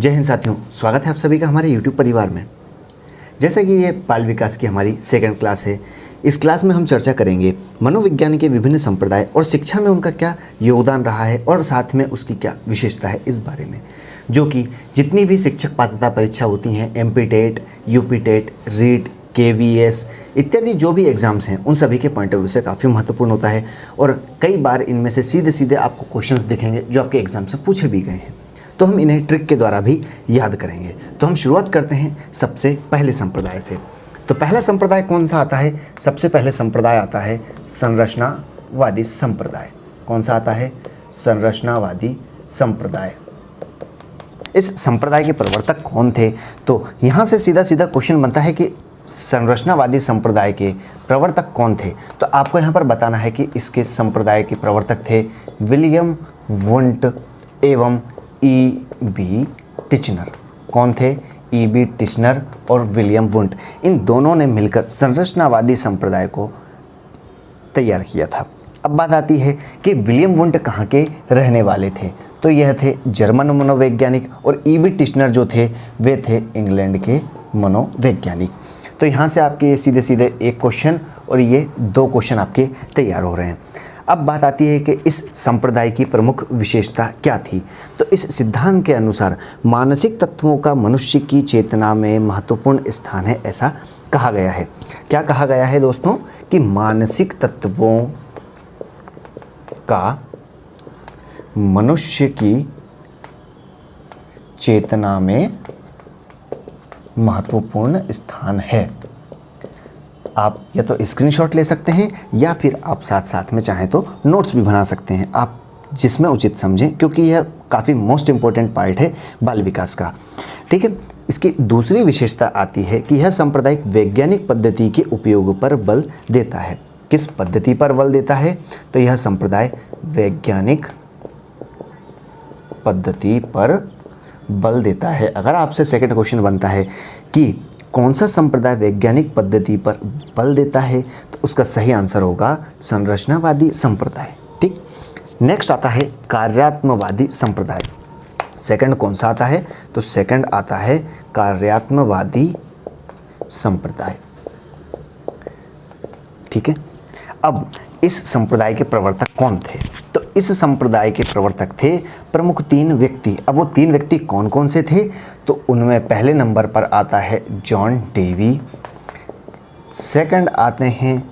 जय हिंद साथियों, स्वागत है आप सभी का हमारे YouTube परिवार में। जैसा कि ये बाल विकास की हमारी सेकंड क्लास है, इस क्लास में हम चर्चा करेंगे मनोविज्ञान के विभिन्न संप्रदाय और शिक्षा में उनका क्या योगदान रहा है और साथ में उसकी क्या विशेषता है इस बारे में, जो कि जितनी भी शिक्षक पात्रता परीक्षा होती हैं, MP TET, UP TET, REET, KVS इत्यादि जो भी एग्ज़ाम्स हैं, उन सभी के पॉइंट ऑफ व्यू से काफ़ी महत्वपूर्ण होता है और कई बार इनमें से सीधे सीधे आपको क्वेश्चंस दिखेंगे जो आपके एग्ज़ाम से पूछे भी गए हैं, तो हम इन्हें ट्रिक के द्वारा भी याद करेंगे। तो हम शुरुआत करते हैं सबसे पहले संप्रदाय से। तो पहला संप्रदाय कौन सा आता है? सबसे पहले संप्रदाय आता है संरचनावादी संप्रदाय। कौन सा आता है? संरचनावादी संप्रदाय। इस संप्रदाय के प्रवर्तक कौन थे? तो यहाँ से सीधा सीधा क्वेश्चन बनता है कि संरचनावादी संप्रदाय के प्रवर्तक कौन थे। तो आपको यहाँ पर बताना है कि इसके संप्रदाय के प्रवर्तक थे विलियम वुंट एवं E.B. टिचनर। कौन थे? E.B. टिचनर और विलियम वुंट, इन दोनों ने मिलकर संरचनावादी संप्रदाय को तैयार किया था। अब बात आती है कि विलियम वुंट कहाँ के रहने वाले थे? तो यह थे जर्मन मनोवैज्ञानिक और E.B. टिचनर जो थे वे थे इंग्लैंड के मनोवैज्ञानिक। तो यहाँ से आपके ये सीधे सीधे एक क्वेश्चन और ये दो क्वेश्चन आपके तैयार हो रहे हैं। अब बात आती है कि इस संप्रदाय की प्रमुख विशेषता क्या थी। तो इस सिद्धांत के अनुसार मानसिक तत्वों का मनुष्य की चेतना में महत्वपूर्ण स्थान है, ऐसा कहा गया है। क्या कहा गया है दोस्तों? कि मानसिक तत्वों का मनुष्य की चेतना में महत्वपूर्ण स्थान है। आप या तो स्क्रीनशॉट ले सकते हैं या फिर आप साथ साथ में चाहें तो नोट्स भी बना सकते हैं, आप जिसमें उचित समझें, क्योंकि यह काफ़ी मोस्ट इम्पोर्टेंट पार्ट है बाल विकास का। ठीक है। इसकी दूसरी विशेषता आती है कि यह सांप्रदायिक वैज्ञानिक पद्धति के उपयोग पर बल देता है। किस पद्धति पर बल देता है? तो यह संप्रदाय वैज्ञानिक पद्धति पर बल देता है। अगर आपसे सेकंड क्वेश्चन बनता है कि कौन सा संप्रदाय वैज्ञानिक पद्धति पर बल देता है, तो उसका सही आंसर होगा संरचनावादी संप्रदाय। ठीक। नेक्स्ट आता है कार्यात्मवादी संप्रदाय। सेकंड कौन सा आता है? तो सेकंड आता है कार्यात्मवादी संप्रदाय। ठीक है। अब इस संप्रदाय के प्रवर्तक कौन थे? तो इस संप्रदाय के प्रवर्तक थे प्रमुख तीन व्यक्ति। अब वो तीन व्यक्ति कौन कौन से थे? तो उनमें पहले नंबर पर आता है जॉन डेवी, सेकंड आते हैं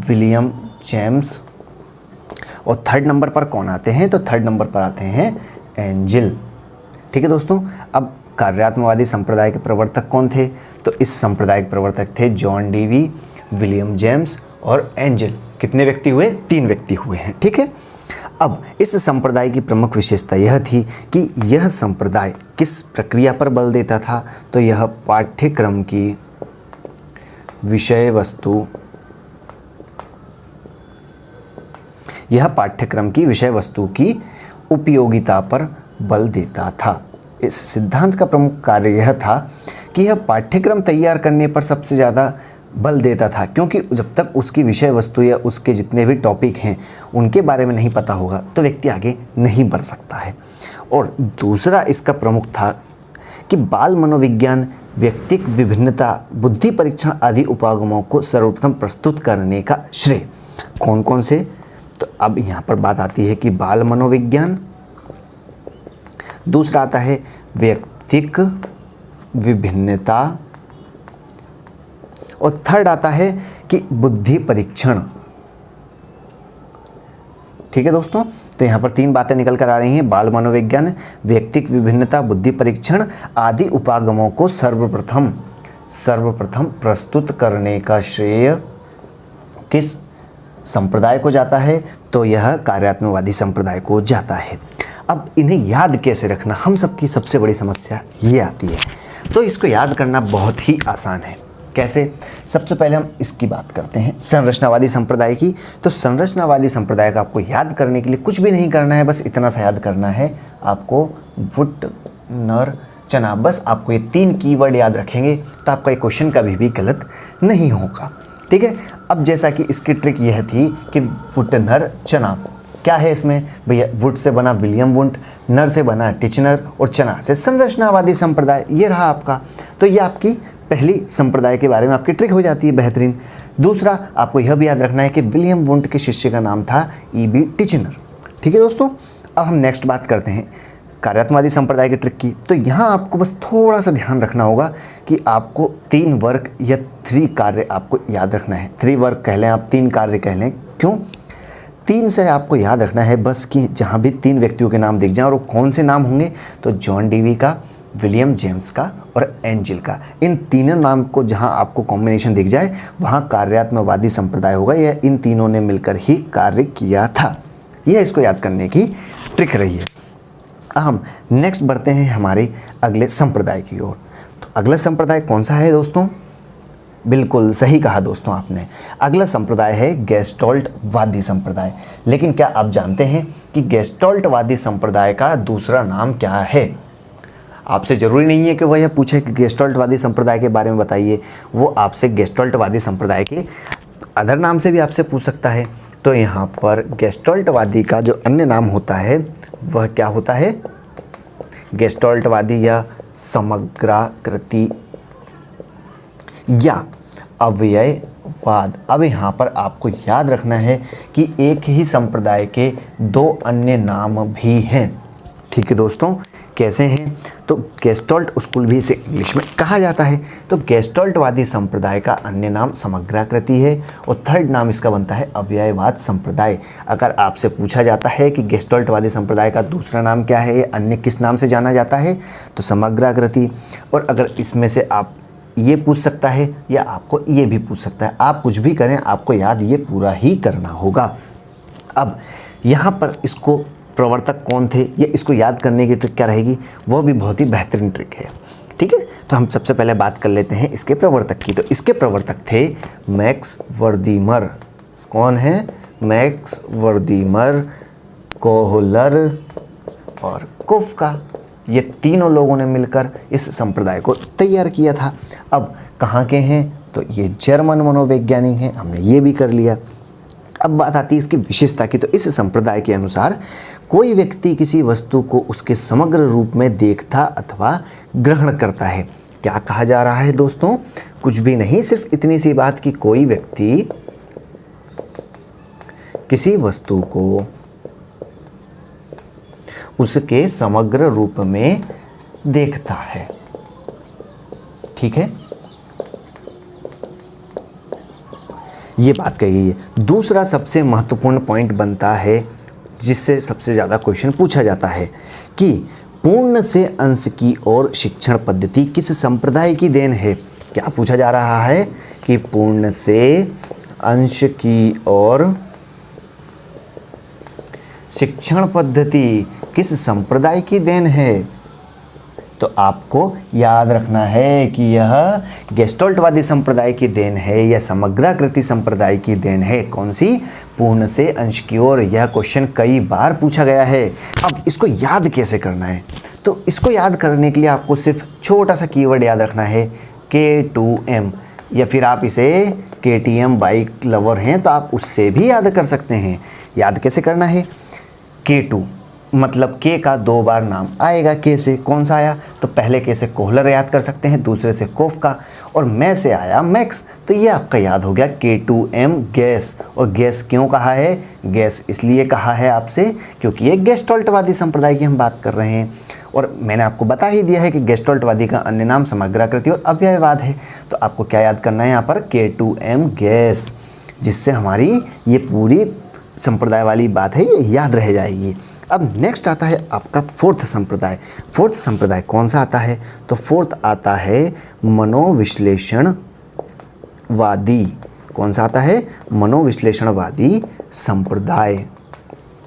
विलियम जेम्स और थर्ड नंबर पर कौन आते हैं? तो थर्ड नंबर पर आते हैं एंजिल। ठीक है दोस्तों। अब कार्यात्मवादी संप्रदाय के प्रवर्तक कौन थे? तो इस संप्रदाय के प्रवर्तक थे जॉन डेवी, विलियम जेम्स और एंजिल। कितने व्यक्ति हुए? तीन व्यक्ति हुए हैं। ठीक है। अब इस संप्रदाय की प्रमुख विशेषता यह थी कि यह संप्रदाय किस प्रक्रिया पर बल देता था? तो यह पाठ्यक्रम की विषय वस्तु की उपयोगिता पर बल देता था। इस सिद्धांत का प्रमुख कार्य यह था कि यह पाठ्यक्रम तैयार करने पर सबसे ज़्यादा बल देता था, क्योंकि जब तक उसकी विषय वस्तु या उसके जितने भी टॉपिक हैं उनके बारे में नहीं पता होगा तो व्यक्ति आगे नहीं बढ़ सकता है। और दूसरा इसका प्रमुख था कि बाल मनोविज्ञान व्यक्तिक विभिन्नता, बुद्धि परीक्षण आदि उपागमों को सर्वप्रथम प्रस्तुत करने का श्रेय कौन कौन से? तो अब यहाँ पर बात आती है कि बाल मनोविज्ञान, दूसरा आता है व्यक्तिक विभिन्नता और थर्ड आता है कि बुद्धि परीक्षण। ठीक है दोस्तों। तो यहाँ पर तीन बातें निकल कर आ रही हैं। बाल मनोविज्ञान, व्यक्तिक विभिन्नता, बुद्धि परीक्षण आदि उपागमों को सर्वप्रथम प्रस्तुत करने का श्रेय किस संप्रदाय को जाता है? तो यह कार्यात्मवादी संप्रदाय को जाता है। अब इन्हें याद कैसे रखना, हम सबकी सबसे बड़ी समस्या ये आती है। तो इसको याद करना बहुत ही आसान है। कैसे? सबसे पहले हम इसकी बात करते हैं संरचनावादी संप्रदाय की। तो संरचनावादी संप्रदाय का आपको याद करने के लिए कुछ भी नहीं करना है, बस इतना सा याद करना है आपको, वुट, नर, चना। बस आपको ये तीन कीवर्ड याद रखेंगे तो आपका ये क्वेश्चन कभी भी गलत नहीं होगा। ठीक है। अब जैसा कि इसकी ट्रिक यह थी कि वुट, नर, चना, क्या है इसमें भैया, वुड से बना विलियम वुंट, नर से बना टिचनर और चना से संरचनावादी संप्रदाय। ये रहा आपका। तो ये आपकी पहली संप्रदाय के बारे में आपकी ट्रिक हो जाती है बेहतरीन। दूसरा आपको यह भी याद रखना है कि विलियम वुंट के शिष्य का नाम था ईबी टिचनर। ठीक है दोस्तों, अब हम नेक्स्ट बात करते हैं कार्यात्मवादी संप्रदाय की ट्रिक की। तो यहाँ आपको बस थोड़ा सा ध्यान रखना होगा कि आपको 3 वर्ग या 3 कार्य आपको याद रखना है। 3 वर्ग कह लें आप, 3 कार्य कह लें। क्यों 3 से आपको याद रखना है बस कि जहाँ भी 3 व्यक्तियों के नाम दिख जाएं, और वो कौन से नाम होंगे, तो जॉन डीवी का, विलियम जेम्स का और एंजिल का। इन तीनों नाम को जहाँ आपको कॉम्बिनेशन दिख जाए वहाँ कार्यात्मवादी संप्रदाय होगा, या इन तीनों ने मिलकर ही कार्य किया था। यह इसको याद करने की ट्रिक रही है। हम नेक्स्ट बढ़ते हैं हमारे अगले संप्रदाय की ओर। तो अगला संप्रदाय कौन सा है दोस्तों? बिल्कुल सही कहा दोस्तों आपने, अगला संप्रदाय है गेस्टाल्टवादी संप्रदाय। लेकिन क्या आप जानते हैं कि गेस्टाल्टवादी संप्रदाय का दूसरा नाम क्या है? आपसे ज़रूरी नहीं है कि वह यह पूछे कि गेस्टाल्टवादी संप्रदाय के बारे में बताइए, वो आपसे गेस्टाल्टवादी संप्रदाय के अदर नाम से भी आपसे पूछ सकता है। तो यहाँ पर गेस्टाल्टवादी का जो अन्य नाम होता है वह क्या होता है? गेस्टाल्टवादी या समग्राकृति या अवयववाद। अब यहाँ पर आपको याद रखना है कि एक ही संप्रदाय के 2 अन्य नाम भी हैं। ठीक है दोस्तों, कैसे हैं? तो गेस्टाल्ट स्कूल भी इसे इंग्लिश में कहा जाता है। तो गेस्टाल्टवादी संप्रदाय का अन्य नाम समग्राकृति है और थर्ड नाम इसका बनता है अवयववाद संप्रदाय। अगर आपसे पूछा जाता है कि गेस्टाल्टवादी संप्रदाय का दूसरा नाम क्या है, अन्य किस नाम से जाना जाता है, तो समग्राकृति। और अगर इसमें से आप ये पूछ सकता है या आपको ये भी पूछ सकता है, आप कुछ भी करें आपको याद ये पूरा ही करना होगा। अब यहाँ पर इसको प्रवर्तक कौन थे, ये इसको याद करने की ट्रिक क्या रहेगी, वह भी बहुत ही बेहतरीन ट्रिक है। ठीक है, तो हम सबसे पहले बात कर लेते हैं इसके प्रवर्तक की। तो इसके प्रवर्तक थे मैक्स वर्दीमर। कौन है? मैक्स वर्दीमर, कोहलर और कुफ्का। ये तीनों लोगों ने मिलकर इस संप्रदाय को तैयार किया था। अब कहाँ के हैं? तो ये जर्मन मनोवैज्ञानिक हैं, हमने ये भी कर लिया। अब बात आती है इसकी विशेषता की। तो इस संप्रदाय के अनुसार कोई व्यक्ति किसी वस्तु को उसके समग्र रूप में देखता अथवा ग्रहण करता है। क्या कहा जा रहा है दोस्तों? कुछ भी नहीं, सिर्फ इतनी सी बात कि कोई व्यक्ति किसी वस्तु को उसके समग्र रूप में देखता है। ठीक है, ये बात कही गई है। दूसरा सबसे महत्वपूर्ण पॉइंट बनता है जिससे सबसे ज़्यादा क्वेश्चन पूछा जाता है कि पूर्ण से अंश की ओर शिक्षण पद्धति किस संप्रदाय की देन है। क्या पूछा जा रहा है कि पूर्ण से अंश की ओर शिक्षण पद्धति किस संप्रदाय की देन है? तो आपको याद रखना है कि यह गेस्टाल्टवादी संप्रदाय की देन है या समग्राकृति संप्रदाय की देन है। कौन सी? पूर्ण से अंश की ओर। यह क्वेश्चन कई बार पूछा गया है। अब इसको याद कैसे करना है? तो इसको याद करने के लिए आपको सिर्फ छोटा सा कीवर्ड याद रखना है, K2M, या फिर आप इसे KTM बाइक लवर हैं तो आप उससे भी याद कर सकते हैं। याद कैसे करना है? K2 मतलब के का 2 बार नाम आएगा। के से कौन सा आया? तो पहले के से कोहलर याद कर सकते हैं, दूसरे से कोफ का, और मैं से आया मैक्स। तो ये आपका याद हो गया K2M गैस। और गैस क्यों कहा है? गैस इसलिए कहा है आपसे क्योंकि ये गेस्टाल्टवादी संप्रदाय की हम बात कर रहे हैं। और मैंने आपको बता ही दिया है कि गेस्टाल्टवादी का अन्य नाम समग्राकृति और अवयववाद है। तो आपको क्या याद करना है यहाँ पर? K2M गैस, जिससे हमारी ये पूरी संप्रदाय वाली बात है ये याद रह जाएगी। अब नेक्स्ट आता है आपका फोर्थ संप्रदाय। फोर्थ संप्रदाय कौन सा आता है? तो फोर्थ आता है मनोविश्लेषणवादी। कौन सा आता है? मनोविश्लेषणवादी संप्रदाय।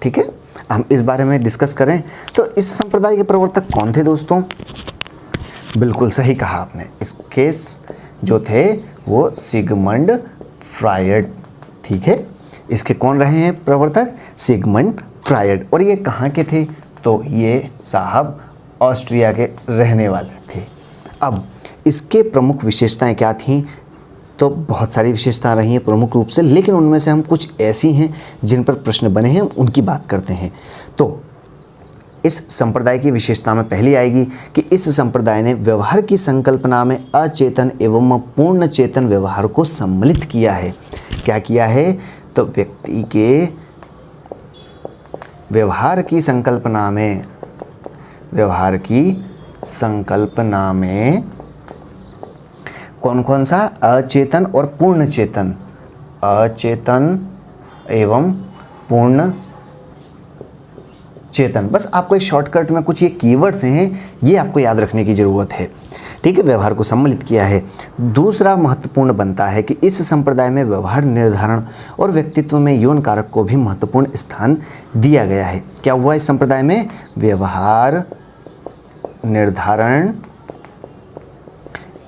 ठीक है, हम इस बारे में डिस्कस करें तो इस संप्रदाय के प्रवर्तक कौन थे दोस्तों? बिल्कुल सही कहा आपने, इसके जो थे वो सिगमंड फ्रायड। ठीक है, इसके कौन रहे हैं प्रवर्तक? Sigmund Freud. और ये कहाँ के थे? तो ये साहब ऑस्ट्रिया के रहने वाले थे। अब इसके प्रमुख विशेषताएं क्या थीं? तो बहुत सारी विशेषताएं रही हैं प्रमुख रूप से, लेकिन उनमें से हम कुछ ऐसी हैं जिन पर प्रश्न बने हैं, उनकी बात करते हैं। तो इस संप्रदाय की विशेषता में पहली आएगी कि इस संप्रदाय ने व्यवहार की संकल्पना में अचेतन एवं पूर्ण चेतन व्यवहार को सम्मिलित किया है। क्या किया है? तो व्यक्ति के व्यवहार की संकल्पना में कौन कौन सा? अचेतन और पूर्ण चेतन, अचेतन एवं पूर्ण चेतन। बस आपको इस शॉर्टकट में कुछ ये कीवर्ड्स हैं, ये आपको याद रखने की ज़रूरत है, ठीक है। व्यवहार को सम्मिलित किया है। दूसरा महत्वपूर्ण बनता है कि इस संप्रदाय में व्यवहार निर्धारण और व्यक्तित्व में यौन कारक को भी महत्वपूर्ण स्थान दिया गया है। क्या हुआ इस संप्रदाय में? व्यवहार निर्धारण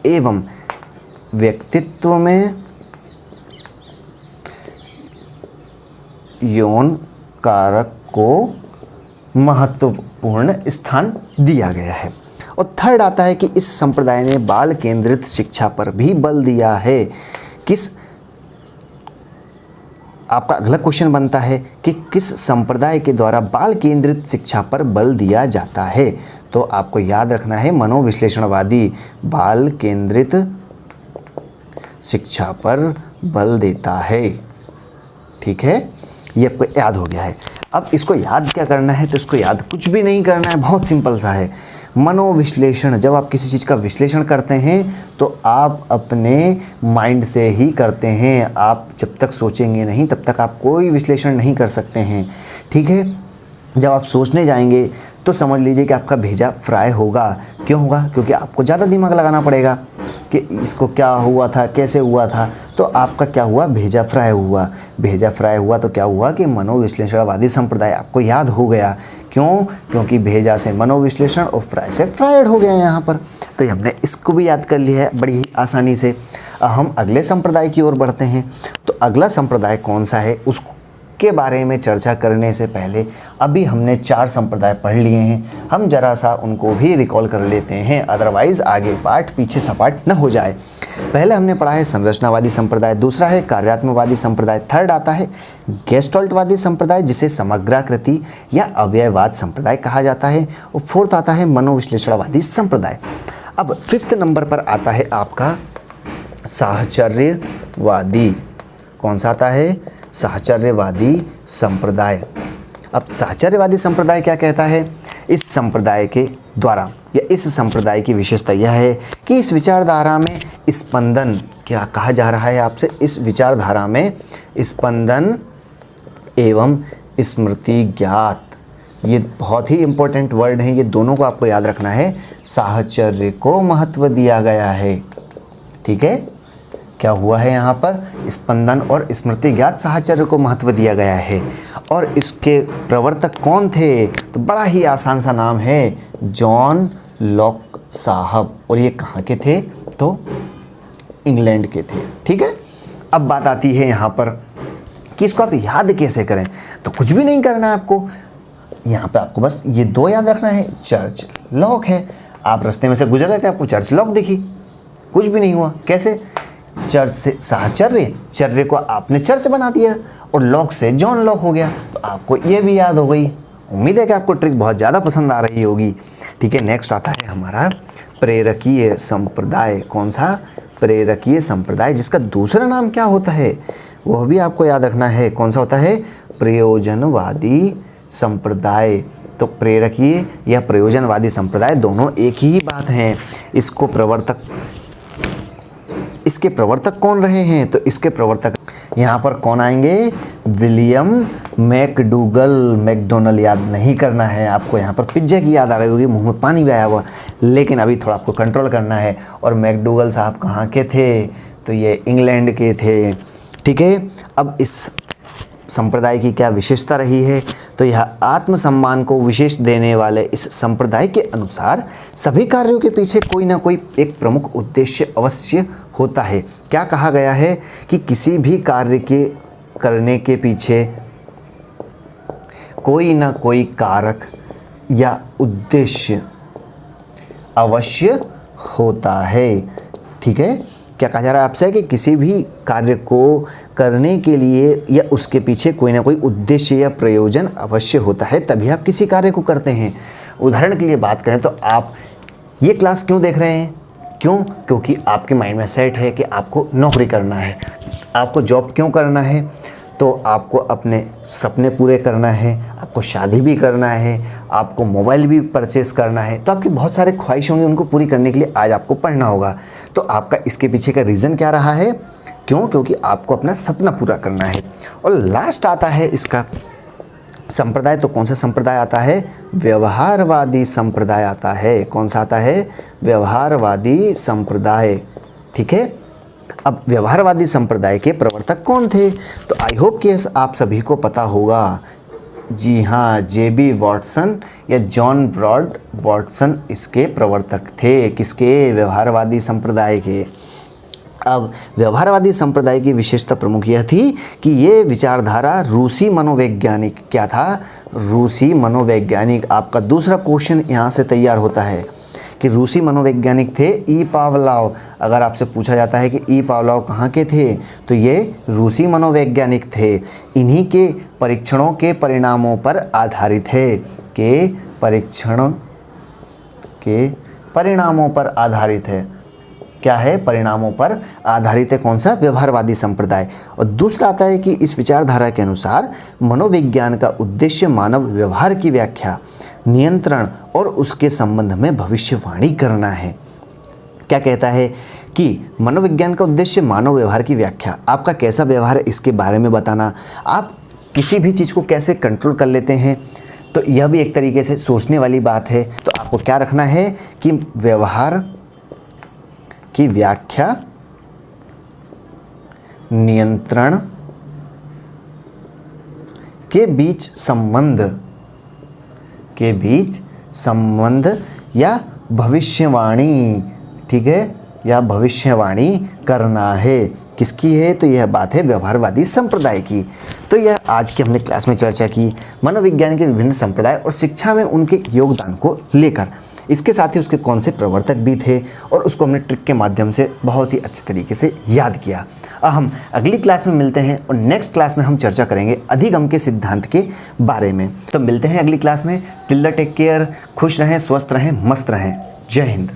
एवं व्यक्तित्व में यौन कारक को महत्वपूर्ण स्थान दिया गया है। और थर्ड आता है कि इस संप्रदाय ने बाल केंद्रित शिक्षा पर भी बल दिया है। आपका अगला क्वेश्चन बनता है कि किस संप्रदाय के द्वारा बाल केंद्रित शिक्षा पर बल दिया जाता है? तो आपको याद रखना है मनोविश्लेषणवादी बाल केंद्रित शिक्षा पर बल देता है, ठीक है। ये आपको याद हो गया है। अब इसको याद क्या करना है? तो इसको याद कुछ भी नहीं करना है, बहुत सिंपल सा है। मनोविश्लेषण, जब आप किसी चीज़ का विश्लेषण करते हैं तो आप अपने माइंड से ही करते हैं। आप जब तक सोचेंगे नहीं तब तक आप कोई विश्लेषण नहीं कर सकते हैं, ठीक है। जब आप सोचने जाएंगे तो समझ लीजिए कि आपका भेजा फ्राई होगा। क्यों होगा? क्योंकि आपको ज़्यादा दिमाग लगाना पड़ेगा कि इसको क्या हुआ था, कैसे हुआ था। तो आपका क्या हुआ? भेजा फ्राई हुआ। भेजा फ्राई हुआ तो क्या हुआ कि मनोविश्लेषणवादी संप्रदाय आपको याद हो गया। क्यों? क्योंकि भेजा से मनोविश्लेषण और फ्राई से फ्राइड हो गया यहाँ पर। तो हमने इसको भी याद कर लिया है बड़ी ही आसानी से। अब हम अगले संप्रदाय की ओर बढ़ते हैं। तो अगला संप्रदाय कौन सा है उसके बारे में चर्चा करने से पहले अभी हमने 4 संप्रदाय पढ़ लिए हैं, हम जरा सा उनको भी रिकॉल कर लेते हैं, अदरवाइज आगे पाठ पीछे सपाट न हो जाए। पहले हमने पढ़ा है संरचनावादी संप्रदाय, दूसरा है कार्यात्मकवादी संप्रदाय, थर्ड आता है गेस्टल्टवादी संप्रदाय जिसे समग्राकृति या अव्ययवाद संप्रदाय कहा जाता है, और फोर्थ आता है मनोविश्लेषणवादी संप्रदाय। अब 5th नंबर पर आता है आपका साहचर्यवादी। कौन सा आता है? साहचर्यवादी संप्रदाय। अब साहचर्यवादी संप्रदाय क्या कहता है? इस संप्रदाय के द्वारा या इस संप्रदाय की विशेषता यह है कि इस विचारधारा में स्पंदन, क्या कहा जा रहा है आपसे? इस विचारधारा में स्पंदन एवं स्मृति ज्ञात, ये बहुत ही इंपॉर्टेंट वर्ड हैं, ये दोनों को आपको याद रखना है। साहचर्य को महत्व दिया गया है, ठीक है। क्या हुआ है यहाँ पर? स्पंदन और स्मृति ज्ञात साहचर्य को महत्व दिया गया है। और इसके प्रवर्तक कौन थे? तो बड़ा ही आसान सा नाम है, जॉन लॉक साहब। और ये कहाँ के थे? तो इंग्लैंड के थे, ठीक है। अब बात आती है यहाँ पर कि इसको आप याद कैसे करें? तो कुछ भी नहीं करना है आपको, यहाँ पे आपको बस ये 2 याद रखना है। चर्च लॉक है, आप रास्ते में से गुजर रहे थे, आपको चर्च लॉक दिखी, कुछ भी नहीं हुआ। कैसे? चर्च से साहचर्य, चर्य को आपने चर्च बना दिया, और लॉक से जॉन लॉक हो गया, तो आपको ये भी याद हो गई। उम्मीद है कि आपको ट्रिक बहुत ज़्यादा पसंद आ रही होगी, ठीक है। नेक्स्ट आता है हमारा प्रेरकीय संप्रदाय। कौन सा? प्रेरकीय संप्रदाय, जिसका दूसरा नाम क्या होता है वह भी आपको याद रखना है। कौन सा होता है? प्रयोजनवादी संप्रदाय। तो प्रेरकीय या प्रयोजनवादी संप्रदाय दोनों एक ही बात हैं। इसके प्रवर्तक कौन रहे हैं? तो इसके प्रवर्तक यहाँ पर कौन आएंगे? William McDougall. मैकडोनल्ड याद नहीं करना है आपको, यहाँ पर पिज्जा की याद आ रही होगी, मुंह में पानी भी आया हुआ, लेकिन अभी थोड़ा आपको कंट्रोल करना है। और मैकडूगल साहब कहाँ के थे? तो ये इंग्लैंड के थे, ठीक है। अब इस संप्रदाय की क्या विशेषता रही है? तो यह आत्मसम्मान को विशेष देने वाले इस संप्रदाय के अनुसार सभी कार्यों के पीछे कोई ना कोई एक प्रमुख उद्देश्य अवश्य होता है। क्या कहा गया है? कि किसी भी कार्य के करने के पीछे कोई ना कोई कारक या उद्देश्य अवश्य होता है, ठीक है। क्या कहा जा रहा है आपसे कि किसी भी कार्य को करने के लिए या उसके पीछे कोई ना कोई उद्देश्य या प्रयोजन अवश्य होता है, तभी आप किसी कार्य को करते हैं। उदाहरण के लिए बात करें तो आप ये क्लास क्यों देख रहे हैं? क्यों? क्योंकि आपके माइंड में सेट है कि आपको नौकरी करना है। आपको जॉब क्यों करना है? तो आपको अपने सपने पूरे करना है, आपको शादी भी करना है, आपको मोबाइल भी परचेस करना है। तो आपकी बहुत सारे ख्वाहिश होंगी, उनको पूरी करने के लिए आज आपको पढ़ना होगा। तो आपका इसके पीछे का रीज़न क्या रहा है? क्यों? क्योंकि आपको अपना सपना पूरा करना है। और लास्ट आता है इसका संप्रदाय। तो कौन सा संप्रदाय आता है? व्यवहारवादी संप्रदाय आता है। कौन सा आता है? व्यवहारवादी संप्रदाय। ठीक है। अब व्यवहारवादी संप्रदाय के प्रवर्तक कौन थे? तो आई होप कि आप सभी को पता होगा। जी हाँ, जेबी वॉटसन या जॉन ब्रॉड वॉटसन इसके प्रवर्तक थे। किसके? व्यवहारवादी संप्रदाय के। अब व्यवहारवादी संप्रदाय की विशेषता प्रमुख यह थी कि ये विचारधारा रूसी मनोवैज्ञानिक, क्या था? रूसी मनोवैज्ञानिक। आपका दूसरा क्वेश्चन यहाँ से तैयार होता है कि रूसी मनोवैज्ञानिक थे ई पावलोव। अगर आपसे पूछा जाता है कि ई पावलोव कहाँ के थे, तो ये रूसी मनोवैज्ञानिक थे। इन्हीं के परीक्षणों के परिणामों पर आधारित है। के परीक्षण के परिणामों पर आधारित है। क्या है? परिणामों पर आधारित है। कौन सा? व्यवहारवादी संप्रदाय। और दूसरा आता है कि इस विचारधारा के अनुसार मनोविज्ञान का उद्देश्य मानव व्यवहार की व्याख्या, नियंत्रण और उसके संबंध में भविष्यवाणी करना है। क्या कहता है कि मनोविज्ञान का उद्देश्य मानव व्यवहार की व्याख्या, आपका कैसा व्यवहार है इसके बारे में बताना, आप किसी भी चीज़ को कैसे कंट्रोल कर लेते हैं। तो यह भी एक तरीके से सोचने वाली बात है। तो आपको क्या रखना है कि व्यवहार की व्याख्या, नियंत्रण के बीच संबंध या भविष्यवाणी, ठीक है, या भविष्यवाणी करना है। किसकी है? तो यह बात है व्यवहारवादी संप्रदाय की। तो यह आज की हमने क्लास में चर्चा की मनोविज्ञान के विभिन्न संप्रदाय और शिक्षा में उनके योगदान को लेकर। इसके साथ ही उसके कौन से प्रवर्तक भी थे और उसको हमने ट्रिक के माध्यम से बहुत ही अच्छे तरीके से याद किया। अब हम अगली क्लास में मिलते हैं और नेक्स्ट क्लास में हम चर्चा करेंगे अधिगम के सिद्धांत के बारे में। तो मिलते हैं अगली क्लास में। टिल द टेक केयर, खुश रहें, स्वस्थ रहें, मस्त रहें। जय हिंद।